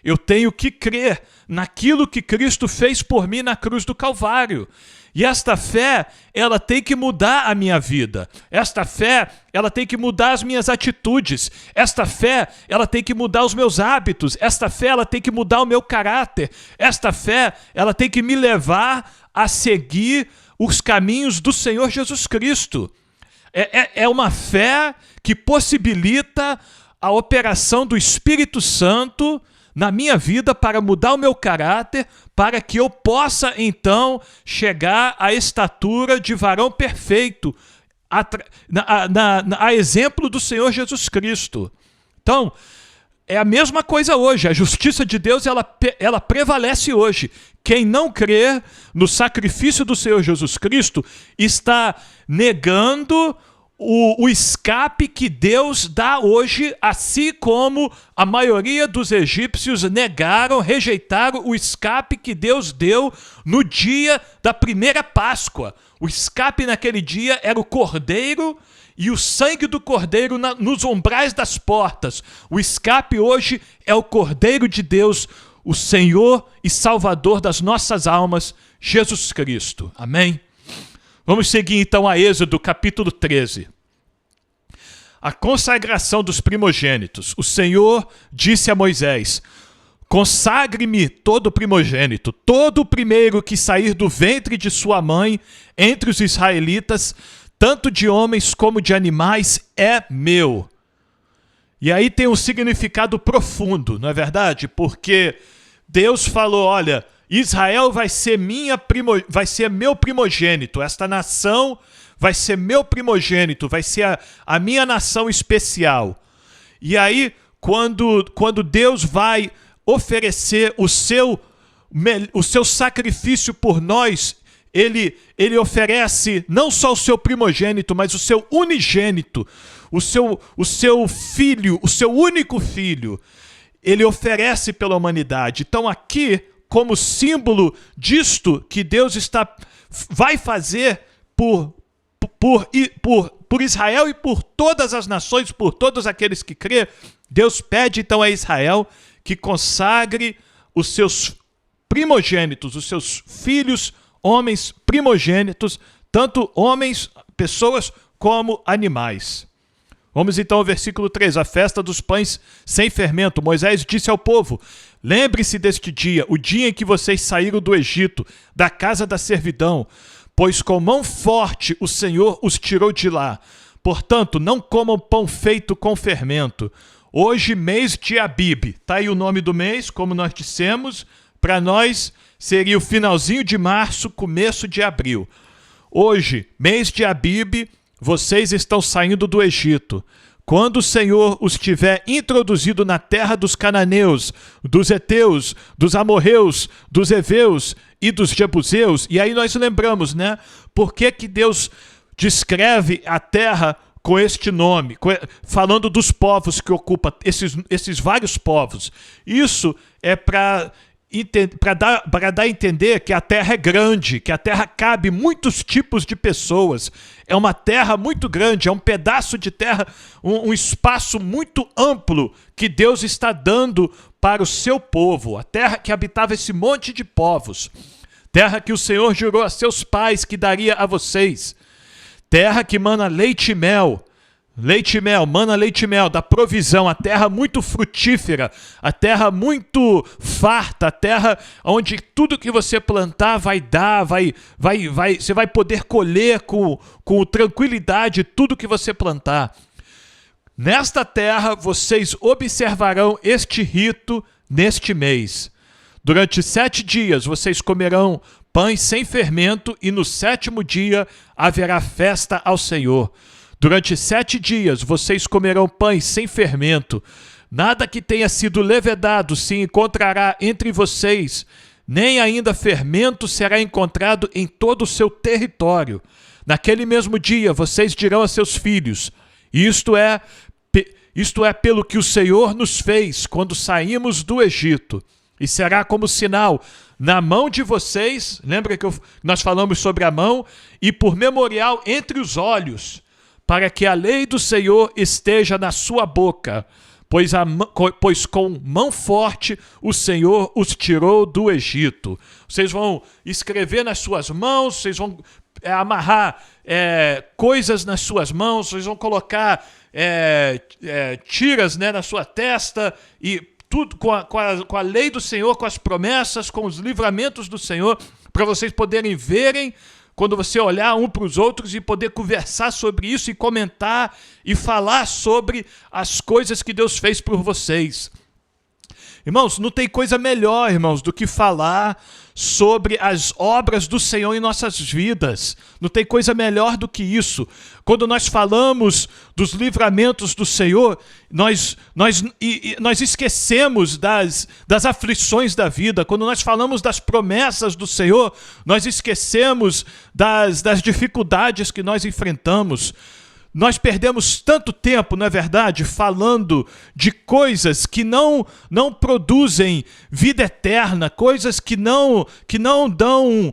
Eu tenho que crer naquilo que Cristo fez por mim na cruz do Calvário. E esta fé, ela tem que mudar a minha vida. Esta fé, ela tem que mudar as minhas atitudes. Esta fé, ela tem que mudar os meus hábitos. Esta fé, ela tem que mudar o meu caráter. Esta fé, ela tem que me levar a seguir os caminhos do Senhor Jesus Cristo. É uma fé que possibilita a operação do Espírito Santo na minha vida para mudar o meu caráter, para que eu possa, então, chegar à estatura de varão perfeito, a exemplo do Senhor Jesus Cristo. Então, é a mesma coisa hoje. A justiça de Deus, ela prevalece hoje. Quem não crer no sacrifício do Senhor Jesus Cristo está negando o escape que Deus dá hoje, assim como a maioria dos egípcios rejeitaram o escape que Deus deu no dia da primeira Páscoa. O escape naquele dia era o cordeiro e o sangue do cordeiro nos umbrais das portas. O escape hoje é o Cordeiro de Deus, o Senhor e Salvador das nossas almas, Jesus Cristo. Amém? Vamos seguir então a Êxodo, capítulo 13. A consagração dos primogênitos. O Senhor disse a Moisés: consagre-me todo primogênito, todo o primeiro que sair do ventre de sua mãe entre os israelitas, tanto de homens como de animais, é meu. E aí tem um significado profundo, não é verdade? Porque Deus falou, olha, Israel vai ser meu primogênito, esta nação vai ser meu primogênito, vai ser a minha nação especial. E aí, quando Deus vai oferecer o seu sacrifício por nós, ele oferece não só o seu primogênito, mas o seu unigênito, o seu filho, o seu único filho. Ele oferece pela humanidade. Então aqui, como símbolo disto que Deus vai fazer por Israel e por todas as nações, por todos aqueles que crêem, Deus pede então a Israel que consagre os seus primogênitos, os seus filhos, homens primogênitos, tanto homens, pessoas, como animais. Vamos então ao versículo 3, a festa dos pães sem fermento. Moisés disse ao povo: lembre-se deste dia, o dia em que vocês saíram do Egito, da casa da servidão, pois com mão forte o Senhor os tirou de lá. Portanto, não comam pão feito com fermento. Hoje, mês de Abib. Está aí o nome do mês, como nós dissemos. Para nós, seria o finalzinho de março, começo de abril. Hoje, mês de Abib, vocês estão saindo do Egito. Quando o Senhor os tiver introduzido na terra dos cananeus, dos heteus, dos amorreus, dos heveus e dos jebuseus, e aí nós lembramos, né? Por que Deus descreve a terra com este nome, falando dos povos que ocupam esses vários povos? Isso é para dar a entender que a terra é grande, que a terra cabe muitos tipos de pessoas. É uma terra muito grande, é um pedaço de terra, um espaço muito amplo que Deus está dando para o seu povo. A terra que habitava esse monte de povos. Terra que o Senhor jurou a seus pais que daria a vocês. Terra que mana leite e mel. Leite e mel, mana leite e mel, da provisão, a terra muito frutífera, a terra muito farta, a terra onde tudo que você plantar vai dar, você vai poder colher com tranquilidade tudo que você plantar. Nesta terra vocês observarão este rito neste mês. Durante 7 dias vocês comerão pães sem fermento e no 7º dia haverá festa ao Senhor. Durante 7 dias vocês comerão pães sem fermento. Nada que tenha sido levedado se encontrará entre vocês, nem ainda fermento será encontrado em todo o seu território. Naquele mesmo dia vocês dirão a seus filhos: isto é pelo que o Senhor nos fez quando saímos do Egito. E será como sinal na mão de vocês, lembra que nós falamos sobre a mão, e por memorial entre os olhos, para que a lei do Senhor esteja na sua boca, pois com mão forte o Senhor os tirou do Egito. Vocês vão escrever nas suas mãos, vocês vão amarrar coisas nas suas mãos, vocês vão colocar tiras, né, na sua testa, e tudo com a lei do Senhor, com as promessas, com os livramentos do Senhor, para vocês poderem verem quando você olhar um para os outros e poder conversar sobre isso e comentar e falar sobre as coisas que Deus fez por vocês. Irmãos, não tem coisa melhor, irmãos, do que falar sobre as obras do Senhor em nossas vidas. Não tem coisa melhor do que isso. Quando nós falamos dos livramentos do Senhor, nós esquecemos das aflições da vida. Quando nós falamos das promessas do Senhor, nós esquecemos das dificuldades que nós enfrentamos. Nós perdemos tanto tempo, não é verdade, falando de coisas que não produzem vida eterna, coisas que não dão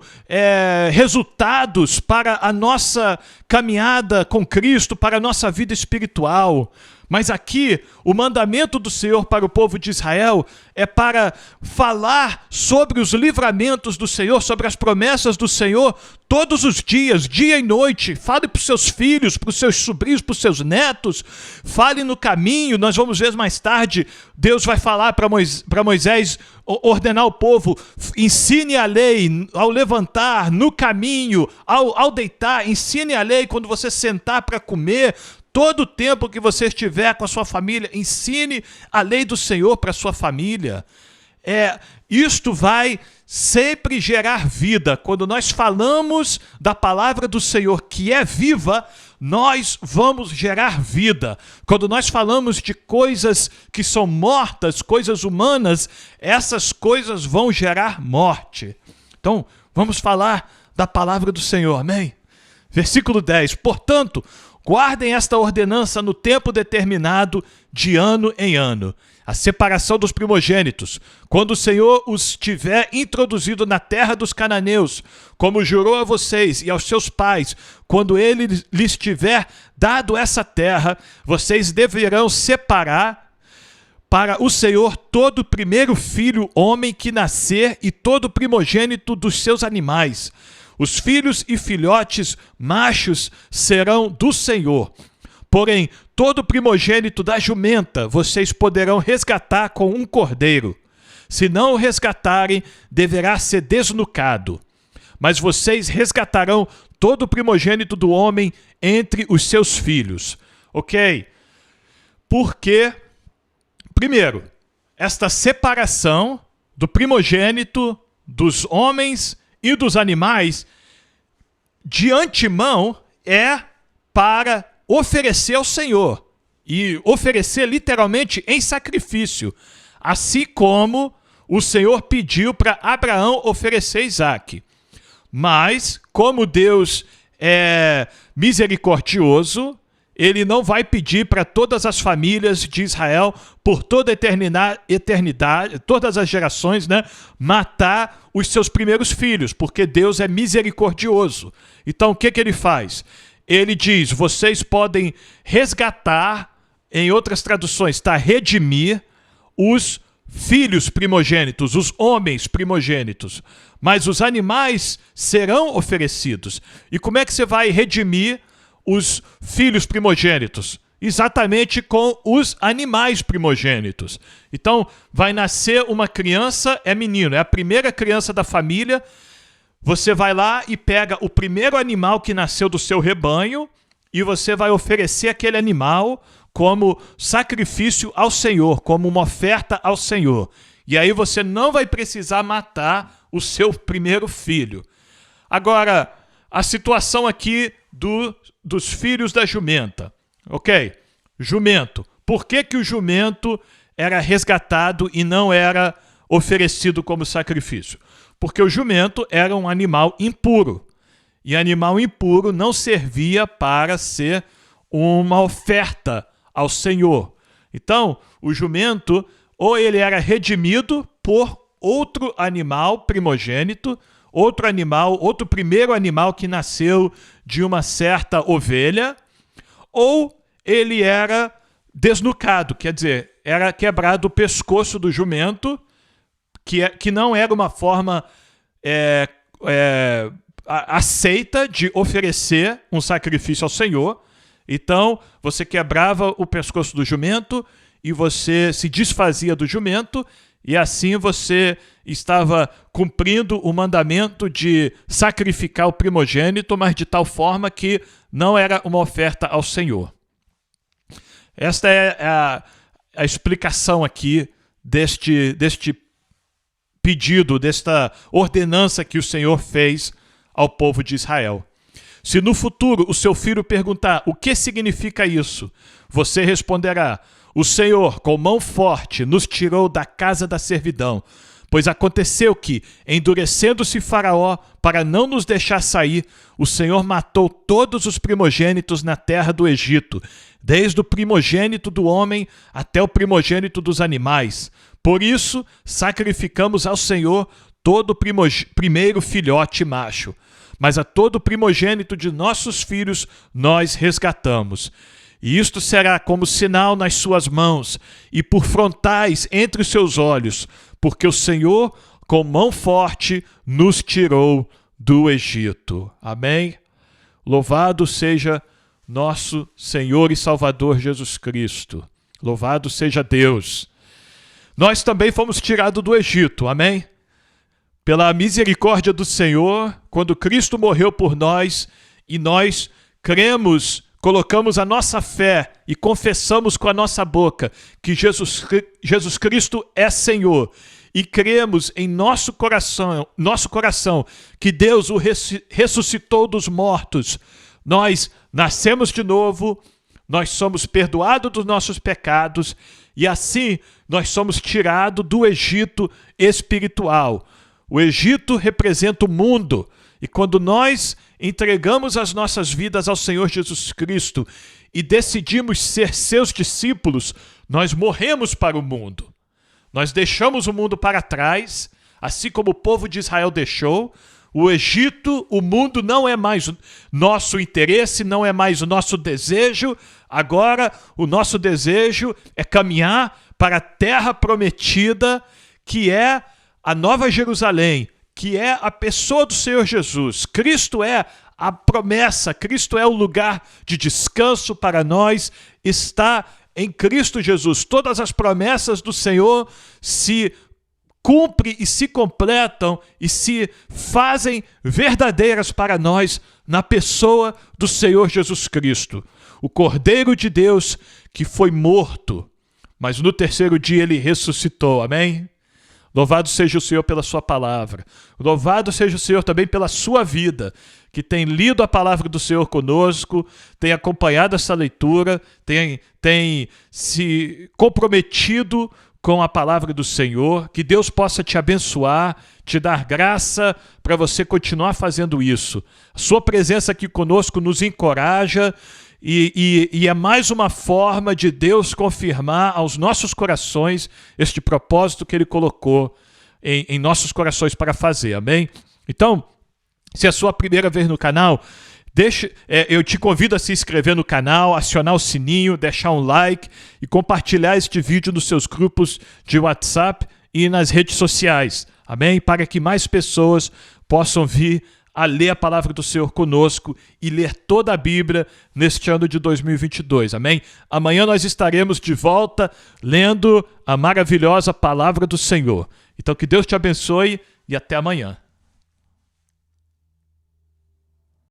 resultados para a nossa caminhada com Cristo, para a nossa vida espiritual. Mas aqui, o mandamento do Senhor para o povo de Israel é para falar sobre os livramentos do Senhor, sobre as promessas do Senhor, todos os dias, dia e noite. Fale para os seus filhos, para os seus sobrinhos, para os seus netos. Fale no caminho. Nós vamos ver mais tarde, Deus vai falar para Moisés ordenar o povo: ensine a lei ao levantar, no caminho, ao deitar. Ensine a lei quando você sentar para comer. Todo o tempo que você estiver com a sua família, ensine a lei do Senhor para a sua família. Isto vai sempre gerar vida. Quando nós falamos da palavra do Senhor, que é viva, nós vamos gerar vida. Quando nós falamos de coisas que são mortas, coisas humanas, essas coisas vão gerar morte. Então, vamos falar da palavra do Senhor, amém? Versículo 10. Portanto, guardem esta ordenança no tempo determinado, de ano em ano, a separação dos primogênitos, quando o Senhor os tiver introduzido na terra dos cananeus, como jurou a vocês e aos seus pais, quando ele lhes tiver dado essa terra, vocês deverão separar para o Senhor todo primeiro filho homem que nascer e todo primogênito dos seus animais. Os filhos e filhotes machos serão do Senhor. Porém, todo primogênito da jumenta vocês poderão resgatar com um cordeiro. Se não o resgatarem, deverá ser desnucado. Mas vocês resgatarão todo primogênito do homem entre os seus filhos. Ok? Porque, primeiro, esta separação do primogênito dos homens e dos animais, de antemão, é para oferecer ao Senhor. E oferecer literalmente em sacrifício. Assim como o Senhor pediu para Abraão oferecer Isaque. Mas, como Deus é misericordioso, ele não vai pedir para todas as famílias de Israel, por toda a eternidade, todas as gerações, né, matar os seus primeiros filhos, porque Deus é misericordioso. Então, o que ele faz? Ele diz, vocês podem resgatar, em outras traduções, redimir os filhos primogênitos, os homens primogênitos, mas os animais serão oferecidos. E como é que você vai redimir os filhos primogênitos? Exatamente com os animais primogênitos. Então, vai nascer uma criança, é menino, é a primeira criança da família. Você vai lá e pega o primeiro animal que nasceu do seu rebanho e você vai oferecer aquele animal como sacrifício ao Senhor, como uma oferta ao Senhor. E aí você não vai precisar matar o seu primeiro filho. Agora, a situação aqui dos filhos da jumenta. Ok? Jumento. Por que o jumento era resgatado e não era oferecido como sacrifício? Porque o jumento era um animal impuro. E animal impuro não servia para ser uma oferta ao Senhor. Então, o jumento, ou ele era redimido por outro animal primogênito, outro primeiro animal que nasceu de uma certa ovelha, ou ele era desnucado, quer dizer, era quebrado o pescoço do jumento, que não era uma forma aceita de oferecer um sacrifício ao Senhor. Então, você quebrava o pescoço do jumento e você se desfazia do jumento, e assim você estava cumprindo o mandamento de sacrificar o primogênito, mas de tal forma que não era uma oferta ao Senhor. Esta é a explicação aqui deste pedido, desta ordenança que o Senhor fez ao povo de Israel. Se no futuro o seu filho perguntar o que significa isso, você responderá: o Senhor, com mão forte, nos tirou da casa da servidão, pois aconteceu que, endurecendo-se Faraó para não nos deixar sair, o Senhor matou todos os primogênitos na terra do Egito, desde o primogênito do homem até o primogênito dos animais. Por isso, sacrificamos ao Senhor todo primeiro filhote macho. Mas a todo primogênito de nossos filhos nós resgatamos. E isto será como sinal nas suas mãos e por frontais entre os seus olhos, porque o Senhor, com mão forte, nos tirou do Egito. Amém? Louvado seja nosso Senhor e Salvador Jesus Cristo. Louvado seja Deus. Nós também fomos tirados do Egito. Amém? Pela misericórdia do Senhor, quando Cristo morreu por nós e nós cremos, colocamos a nossa fé e confessamos com a nossa boca que Jesus Cristo é Senhor e cremos em nosso coração que Deus o ressuscitou dos mortos, nós nascemos de novo, nós somos perdoados dos nossos pecados e assim nós somos tirados do Egito espiritual. O Egito representa o mundo, e quando nós entregamos as nossas vidas ao Senhor Jesus Cristo e decidimos ser seus discípulos, nós morremos para o mundo. Nós deixamos o mundo para trás, assim como o povo de Israel deixou. O Egito, o mundo não é mais nosso interesse, não é mais o nosso desejo. Agora, o nosso desejo é caminhar para a terra prometida, que é a Nova Jerusalém, que é a pessoa do Senhor Jesus. Cristo é A promessa, Cristo é o lugar de descanso para nós, está em Cristo Jesus. Todas as promessas do Senhor se cumprem e se completam e se fazem verdadeiras para nós na pessoa do Senhor Jesus Cristo. O Cordeiro de Deus que foi morto, mas no terceiro dia ele ressuscitou, amém? Louvado seja o Senhor pela sua palavra. Louvado seja o Senhor também pela sua vida, que tem lido a palavra do Senhor conosco, tem acompanhado essa leitura, tem se comprometido com a palavra do Senhor. Que Deus possa te abençoar, te dar graça para você continuar fazendo isso. A sua presença aqui conosco nos encoraja e é mais uma forma de Deus confirmar aos nossos corações este propósito que Ele colocou em nossos corações para fazer, amém? Então, se é a sua primeira vez no canal, eu te convido a se inscrever no canal, acionar o sininho, deixar um like e compartilhar este vídeo nos seus grupos de WhatsApp e nas redes sociais, amém? Para que mais pessoas possam vir a ler a palavra do Senhor conosco e ler toda a Bíblia neste ano de 2022, amém? Amanhã nós estaremos de volta lendo a maravilhosa palavra do Senhor. Então que Deus te abençoe e até amanhã.